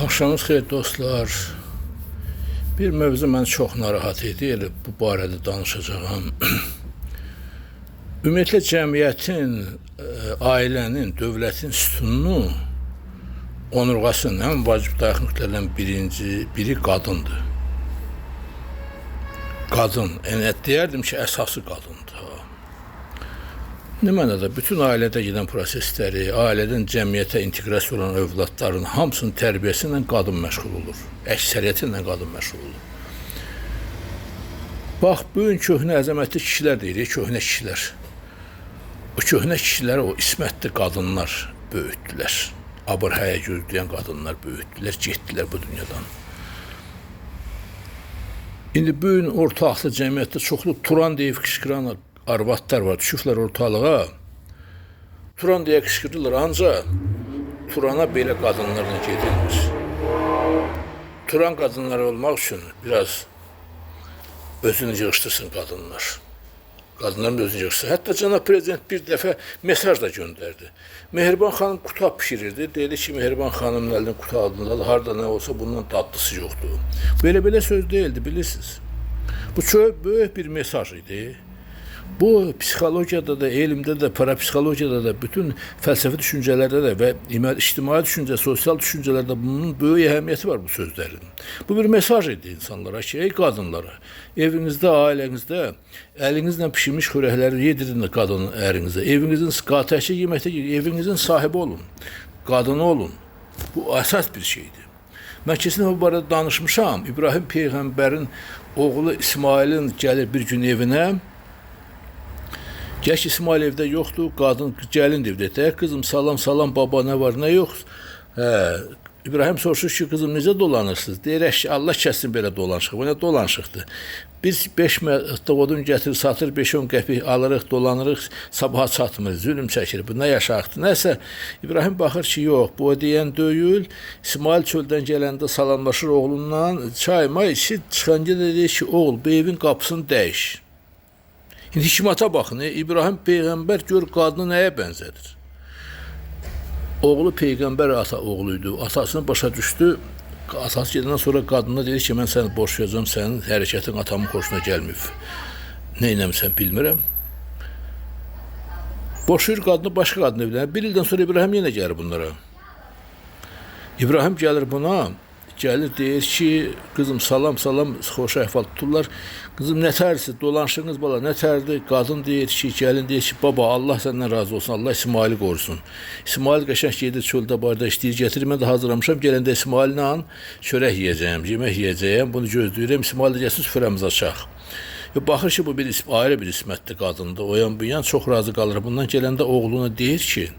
Axşamınız xeyir dostlar. Bir mövzu məni çox narahat edir. Bu barədə danışacağam. Ümumiyyətlə cəmiyyətin, ailənin, dövlətin sütununu, onurğasının ən vacib dayaq nöqtələrindən biri qadındır. Qadın, deyərdim ki, əsası qadındır. Ne mənada bütün ailədə gedən prosesləri, ailədən cəmiyyətə inteqrasiya olan övladların hamısının tərbiyəsi ilə qadın məşğul olur. Əksəriyyəti ilə qadın məşğul olur. Bax, bugün köhnə əzəmətli kişilər deyirik, köhnə kişilər. O köhnə kişiləri o ismətli qadınlar böyütdülər. Abır-həyə gözləyən qadınlar böyütdülər, getdilər bu dünyadan. İndi bugün orta axlı cəmiyyətdə çoxlu Turan deyib qışqıran arvadlar var, düşüblər ortalığa. Turan deyə qışqırırlar, ancaq Turana belə qadınlarla gedilmir. Turan qadınları olmaq üçün biraz özünü yığışdırsın qadınlar. Qadınların özünü yığışdırsın. Hətta cənab prezident bir dəfə mesaj da göndərdi. Mehriban xanım qutab pişirirdi. Dedi ki, Mehriban xanımın əlinin qutabında harda nə olsa bundan dadlısı yoxdur. Belə söz deyildi, bilirsiniz. Bu çox böyük bir mesaj idi. Bu psixologiyada da, elmdə də, parapsixologiyada da, bütün fəlsəfi düşüncələrdə də və ictimai düşüncə, sosial düşüncələrdə bunun böyük əhəmiyyəti var bu sözlərin. Bu bir mesaj idi insanlara ki, ey qadınlara, evinizdə, ailənizdə əlinizlə pişirmiş xörəkləri yedirin qadının ərinizə, evinizin qatəşi yeməkdə evinizin sahibi olun, qadını olun. Bu əsas bir şeydir. Mən kesin bu barədə danışmışam. İbrahim Peyğəmbərin oğlu İsmailin gəlir bir gün evinə. Gəç İsmail evdə yoxdur, qadın gəlin evdə. Kızım salam baba nə var nə yox. İbrahim soruşur ki, kızım necə dolanırsınız? Deyir ki, Allah kəssin belə dolanışıq. Bu nə dolanışıqdır? Biz 5 məqdə odun gətirir, satır, 5-10 qəpik alırıq, dolanırıq, sabaha çatmır, zülüm çəkir. Bu nə yaşaqdır? Nəsə, İbrahim baxır ki, yox, bu deyən deyil. İsmail çöldən gələndə salamlaşır oğlundan, çay içib, çıxanca da deyir ki, oğul, bu evin qapısını dəyiş. İndi hikmata baxın, İbrahim Peyğəmbər gör qadını nəyə bənzədir? Oğlu Peyğəmbər oğluydu, atasını başa düşdü. Atası gedəndən sonra qadına dedi ki, mən səni borçlayacağım, sənin hərəkətin atamın xoşuna gəlməyib. Nə eləmirsən bilmirəm. Boşuyur qadını başqa qadını evlənir. Bir ildən sonra İbrahim yenə gəlir bunlara. İbrahim gəlir buna. Gəlir deyir ki, kızım salam, xoş əhval tuturlar. Kızım nətərsiz, dolanışığınız bala nətərdir? Qadın deyir ki, gəlin deyir ki, baba Allah səndən razı olsun, Allah İsmaili qorusun. İsmail qəşəng gedir çöldə barda işləyir, gətirir, mən də hazırlamışam, gələndə İsmaillə çörək yiyəcəyəm, yemək yiyəcəyəm, bunu gözləyirəm, İsmail də gəlsin süfrəmiz açaq. Baxır ki, bu ayrı bir ismətli qadındır, oyan bu yan çox razı qalır. Bundan gələndə oğluna deyir ki,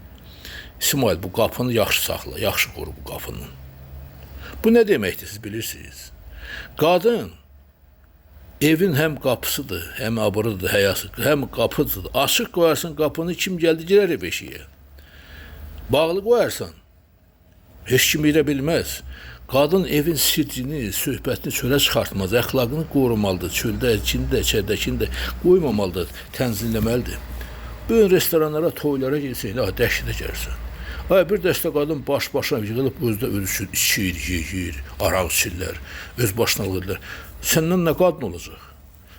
İsmail bu qapını yaxşı saxla, yaxşı qoru bu qapını. Bu nə deməkdir, siz bilirsiniz? Qadın evin həm qapısıdır, həm abırıdır, həyasıdır, həm qapıdır. Açıq qoyarsan qapını, kim gəldi girər ev eşiyə. Bağlı qoyarsan, heç kim girə bilməz. Qadın evin sirrini, söhbətini çölə çıxartmaz, əxlaqını qorumalıdır, çöldə, içində, içərdəkində qoymamalıdır, tənzimləməlidir. Bugün restoranlara, toylara gelsin, dəhşətə gəlsən. Bir dəstə qadın baş-başına yığılıb özdə ölüşür, içir, yeyir, araq içirlər, öz başına alırlar. Səndən nə qadın olacaq?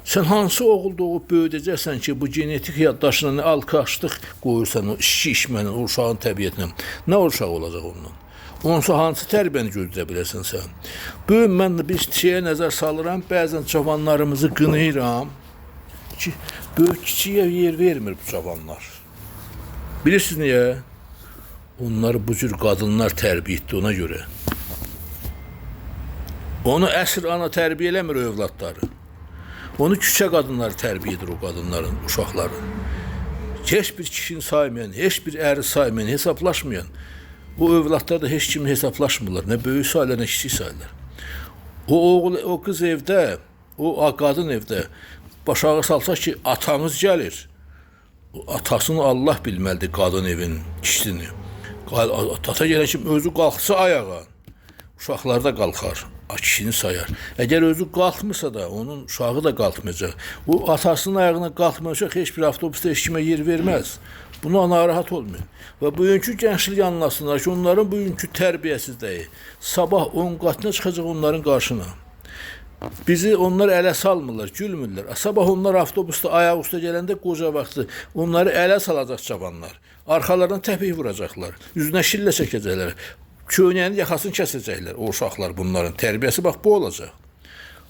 Sən hansı oğul doğub böyüdəcəksən ki, bu genetik yaddaşına nə alkaşlıq qoyursan, o içmənin, o uşağın təbiyyətinə, nə uşaq olacaq ondan? Onsa hansı tərbiyəni gözləyə bilərsən sən? Bugün mən bir şeyə nəzər salıram, bəzən cavanlarımızı qınayıram ki, böyük kiçiyə yer vermir bu cavanlar. Bilirsiniz niyə? Onları bu cür qadınlar tərbiyə etdi ona görə. Onu əsr ana tərbiyə eləmir o övladları. Onu küçə qadınları tərbiyə edir o qadınların, uşaqların. Heç bir kişini saymayan, heç bir əri saymayan, hesablaşmayan. Bu övladlar da heç kimi hesablaşmırlar. Nə böyük sayırlar, nə kiçik sayırlar. O qız evdə, o qadın evdə başağı salsa ki, atanız gəlir. Atasını Allah bilməlidir qadın evin kişisini. Ata gələn kimi özü qalxsa ayağa, uşaqlar da qalxar, kişini sayar. Əgər özü qalxmırsa da, onun uşağı da qalxmayacaq. O atasının ayağına qalxmayacaq, heç bir avtobusda heç kimə yer verməz. Buna narahat olmayın. Və bugünkü gənclik anlasınlar ki, onların bugünkü tərbiyəsizliyi sabah 10 qatına çıxacaq onların qarşına. Bizi onlar ələ salmırlar, gülmürlər. Sabah onlar avtobusda ayaq üstə gələndə qoca vaxtı onları ələ salacaq cavanlar. Arxalarından təpik vuracaqlar, üzünə şillə çəkəcəklər, köynəyinin yaxasını kəsəcəklər. O uşaqlar bunların tərbiyəsi bax bu olacaq.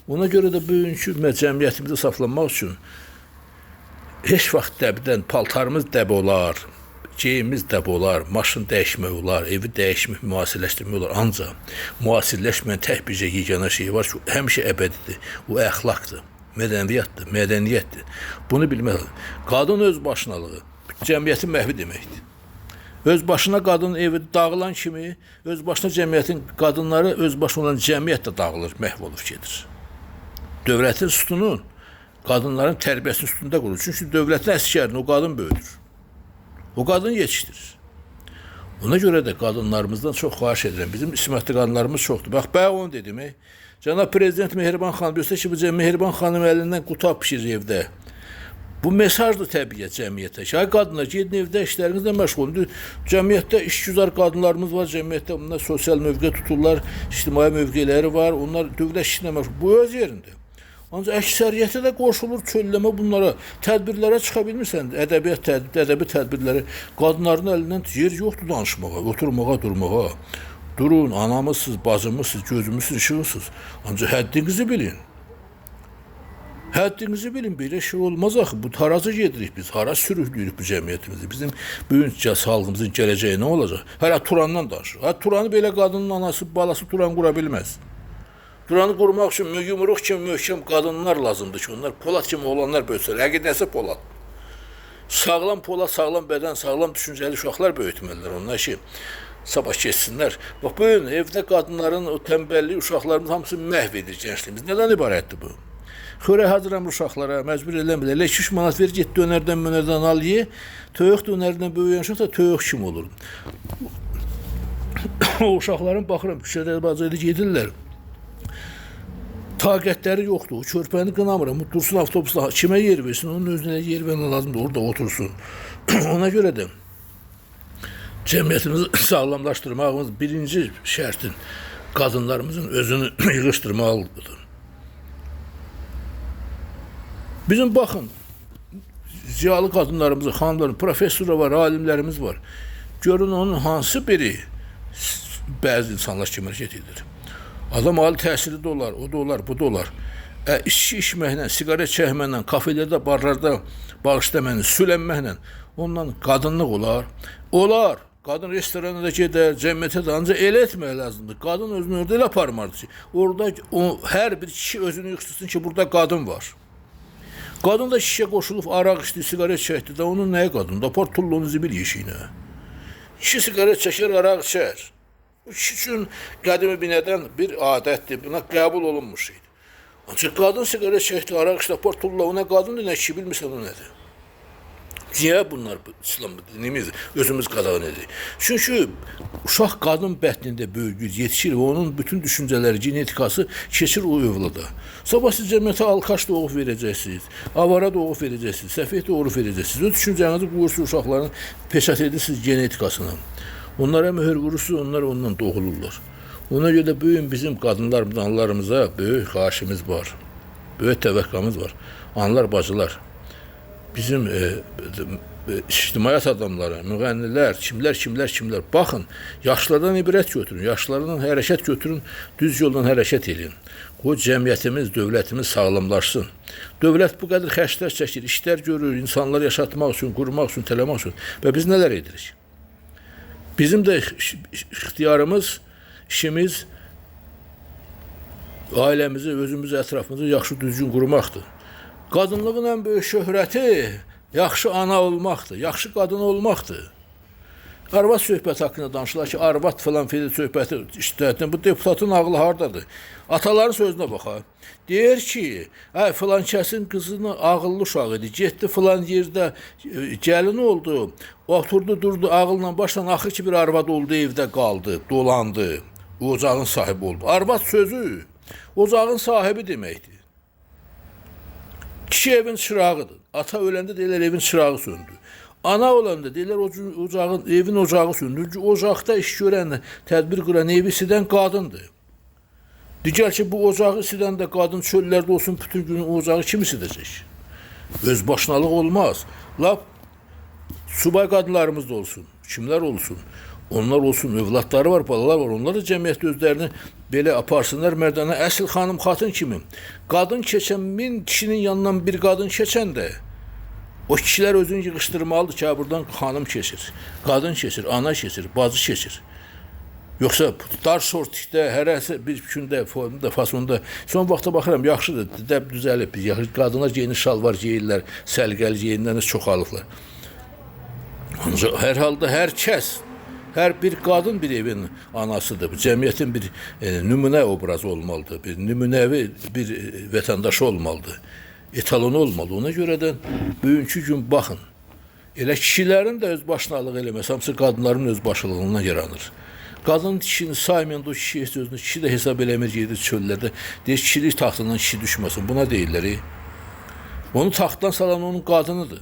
Ona görə də bugünkü cəmiyyətimizi saxlamaq üçün heç vaxt dəbdən paltarımız dəb olar, geyimimiz dəb olar, maşın dəyişmək olar, evi dəyişmək, müasirləşdirmək olar. Ancaq müasirləşməyən tək bircə yeganə şey var ki, həmişə əbədidir. O əxlaqdır, mədəniyyətdir. Bunu bilmək lazım. Qadın öz başınalığı cəmiyyətin məhvi deməkdir. Öz başına qadın evi dağılan kimi, öz başına cəmiyyətin qadınları öz başına olan cəmiyyət də dağılır, məhv olub gedir. Dövlətin sütunu qadınların tərbiyəsinin üstündə qurur. Çünki dövlətin əsgərini o qadın böyüdür. O qadın yetişdirir. Ona görə də qadınlarımızdan çox xahiş edirəm. Bizim ismətli qadınlarımız çoxdur. Bax, bəy onu dedim. Cənab Prezident Mehriban xanım görsə ki, bu Mehriban xanım əlindən qutab pişirir evdə. Bu mesajdır təbiət cəmiyyətə. Ay qadınlar, gedin evdə işlərinizlə məşğul olun. Cəmiyyətdə işgüzar qadınlarımız var, cəmiyyətdə bunlar sosial mövqe tuturlar, ictimai mövqeləri var, onlar dövlət işinə məşğul. Bu öz yerində. Ancaq əksəriyyəti də qoşulur çölləmə bunlara. Tədbirlərə çıxa bilmirsən, ədəbi tədbirləri. Qadınların əlindən yer yoxdur danışmağa, oturmağa, durmağa. Durun, anamızsınız, bacımızsınız, gözümüzsünüz, işığısınız. Ancaq həddinizi bilin. Həddinizi bilin, belə şey olmaz axı. Bu haraca gedirik biz, hara sürüklüyürük bu cəmiyyətimizi. Bizim bugünkü xalqımızın gələcəyi nə olacaq? Hələ Turandan danışır. Turanı belə qadının anası, balası Turan qura bilməz. Turanı qurmaq üçün yumruq kimi möhkəm qadınlar lazımdır ki, onlar Polad kimi olanlar böyütsələr. Əqidəsi Polad. Sağlam Polad, sağlam bədən, sağlam düşüncəli uşaqlar böyütməlidirlər. Onlar ki, sabah keçsinlər. Bax, bu evdə qadınların o tənbəlliyi uşaqlarımız hamısı məhv edir gəncliyimiz. Nədən ibarətdir bu? Xörək hazırlamır uşaqlara, məcbur eləmirlər. 2-3 manat ver, get dönərdən al ye. Toyuq dönərdən böyüyən uşaq da toyuq kimi olur. O uşaqların baxıram, küçədə bazarda gedirlər. Taqətləri yoxdur. O körpəni qınamıram. Dursun avtobusda kimə yer versin, onun özünə yer vermək lazımdır, orada otursun. Ona görə də cəmiyyətimizi sağlamlaşdırmağımız birinci şərtin qadınlarımızın özünü yığışdırmalıdır. Bizim baxın, ziyalı qadınlarımız, xanımlarımız, professorlar var, alimlərimiz var. Görün onun hansı biri bəzi insanlar kimi hərəkət edir. Adam ali təhsili də olar, o da olar, bu da olar. İçki içməklə, siqaret çəkməklə, kafelərdə, barlarda bağışləməklə, sülənməklə ondan qadınlıq olar. Olar. Qadın restorana da gedər, cəmiyyətə də ancaq elə etmək lazımdır. Qadın özünü orada elə aparmalıdır ki, orada hər bir kişi özünü yıxdırsın ki, burada qadın var. Qadın da şişə qoşulub, araq içdi, siqaret çəkdi də, onun nəyə qadındır? Apar tullonu zibil yeşiyinə. Kişi siqaret çəkər, araq içər. Bu kişi üçün qədimi binədən bir adətdir, buna qəbul olunmuş idi. Ancaq qadın siqaret çəkdi, araq içdi, apar tullonu, nə qadındır, nə kişi bilmirsən o nədir? Niyə bunlar İslam dinimiz, özümüz qadağan edirik? Çünki uşaq qadın bətnində böyüyür, yetişir və onun bütün düşüncələri, genetikası keçir o övlada. Sabah siz cəmiyyətə alkaş doğub verəcəksiniz, avara doğub verəcəksiniz, səfih doğub verəcəksiniz. O düşüncənizi qoyursunuz uşaqların, peşət edirsiniz genetikasına. Onlara möhür vurursunuz, onlar ondan doğulurlar. Ona görə də bugün bizim qadınlarımızdan, analarımıza böyük xahişimiz var, böyük təvəqqəmiz var. Analar, bacılar. Bizim ictimaiyyət adamları, müğənnilər, kimlər, baxın, yaşlardan ibrət götürün, yaşlardan hərəkət götürün, düz yoldan hərəkət edin. Qoy cəmiyyətimiz, dövlətimiz sağlamlaşsın. Dövlət bu qədər xərclər çəkir, işlər görür, insanları yaşatmaq üçün, qurmaq üçün, tələmək üçün. Və biz nələr edirik? Bizim də ixtiyarımız, işimiz, ailəmizi, özümüzü, ətrafımızı yaxşı düzgün qurmaqdır. Qadınlığın ən böyük şöhrəti yaxşı ana olmaqdır, yaxşı qadın olmaqdır. Arvad söhbəti haqqında danışırlar ki, arvad falan filan söhbəti işlətdən, bu deputatın ağlı hardadır? Ataların sözünə baxa. Deyir ki, filan kəsin qızının ağıllı uşağı idi, getdi filan yerdə gəlin oldu, oturdu, durdu, ağılla başla, axır ki bir arvad oldu, evdə qaldı, dolandı, ocağın sahibi oldu. Arvad sözü ocağın sahibi deməkdir. Kişi evin çırağıdır. Ata öləndə deyirlər evin çırağı söndü. Ana olanda deyirlər ocağın, evin ocağı söndürür. Ocaqda iş görən, tədbir quran evisidən qadındır. Digər ki, bu ocağı isidəndə qadın çöllərdə olsun, bütün gün ocağı kim isidəcək? Öz başınalıq olmaz. Lap subay qadınlarımız da olsun, kimlər olsun, onlar olsun, övladları var, balalar var, onlar da cəmiyyətdə özlərini belə aparsınlar mərdana, əsl xanım xatın kimi. Qadın keçən, 1000 kişinin yanından bir qadın keçəndə, o kişilər özünü yığışdırmalıdır ki, buradan xanım keçir, qadın keçir, ana keçir, bacı keçir. Yoxsa dar şortikdə, hərəsi bir gündə, formda, fasonda, son vaxta baxıram, yaxşıdır, dəb düzəlib, qadınlar geyinir, şalvar geyirlər, səlqəli geyinlərlə çoxalıblar. Ancaq hər halda hər kəs, hər bir qadın bir evin anasıdır, cəmiyyətin bir nümunə obrazı olmalıdır, bir nümunəvi bir vətəndaşı olmalıdır, etalonu olmalıdır. Ona görədən bugünkü gün baxın, elə kişilərin də öz başınalığı eləməz, hamısı qadınların öz başılığından yaranır. Qadın kişini saymayanda o kişi özünü, kişi də hesab eləmir, gedir çöllərdə, deyir kişilik taxtından kişi düşməsin, buna deyirlər. Onu taxtdan salan onun qadınıdır.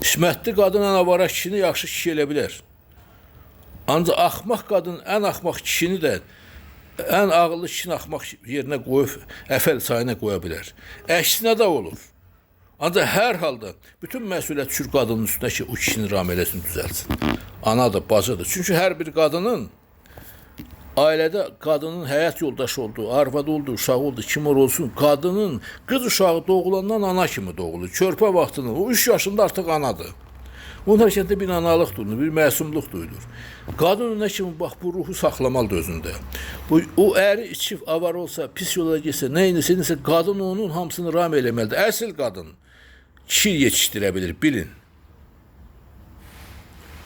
İsmətli qadın ən avara kişini yaxşı kişi elə bilər. Ancaq axmaq qadın ən axmaq kişini də, ən ağıllı kişini axmaq yerinə qoyub, əfəl sayına qoya bilər. Əksinə də olur. Ancaq hər halda bütün məsuliyyət düşür qadının üstünə ki, o kişinin ramələsini düzəlsin. Anadır, bacıdır. Çünki hər bir qadının ailədə qadının həyat yoldaşı olduğu, arvadı olduğu, uşağı olduğu, kim olsun, qadının qız uşağı doğulandan ana kimi doğulur. Körpə vaxtında, o 3 yaşında artıq anadır. Onun hərəkətdə bir analıq duyulur, bir məsumluq duyulur. Qadın nə kimi, bax, bu ruhu saxlamalıdır özündə. O əri içib, avar olsa, pis yola getsə, neyinsə, qadın onun hamısını ram eləməlidir. Əsl qadın kişi yetişdirə bilir, bilin.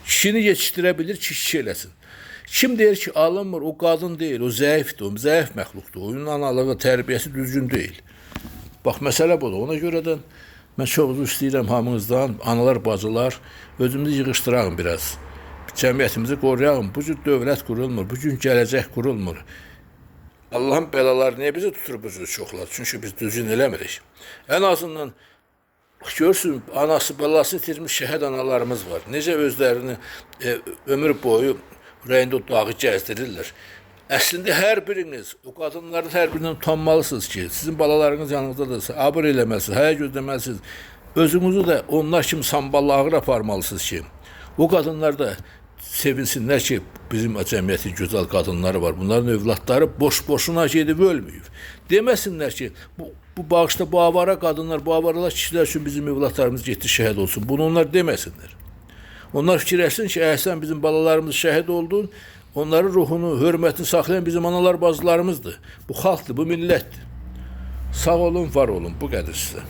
Kişini yetişdirə bilir ki, kişi eləsin. Kim deyir ki, alınmır, o qadın deyil, o zəifdir, o zəif məxluqdur, onun analığı, tərbiyəsi düzgün deyil. Bax, məsələ budur. Ona görədən mən çox uzun istəyirəm hamınızdan, analar, bacılar, özümüzü yığışdırağım biraz. Cəmiyyətimizi qoruyağım. Bu cür dövlət qurulmur, bu gün gələcək qurulmur. Allahın bəlaları niyə bizi tutur bu cür çoxlar? Çünki biz düzgün eləmirik. Ən azından görsün, anası, balası itirmiş şəhid analarımız var. Necə özlərini ömür boyu ürəyində o dağı gəzdirirlər. Əslində hər biriniz, o qadınların hər birindən utanmalısınız ki, sizin balalarınız yanınızdadırsa, abır eləməlisiniz, həyə gözləməlisiniz. Özünüzü də onlar kimi samballı ağır aparmalısınız ki, o qadınlar da sevinsinlər ki, bizim cəmiyyətin gözəl qadınları var. Bunların övladları boş-boşuna gedib ölməyib. Deməsinlər ki, bu bağışda bu avara qadınlar, bu avaralar kişilər üçün bizim övladlarımız getdi şəhid olsun. Bunu onlar deməsinlər. Onlar fikirləşsin ki, əhsən bizim balalarımız şəhid oldu, onların ruhunu, hörmətini saxlayan bizim analar, bacılarımızdır. Bu xalqdır, bu millətdir. Sağ olun, var olun, bu qədər sizə.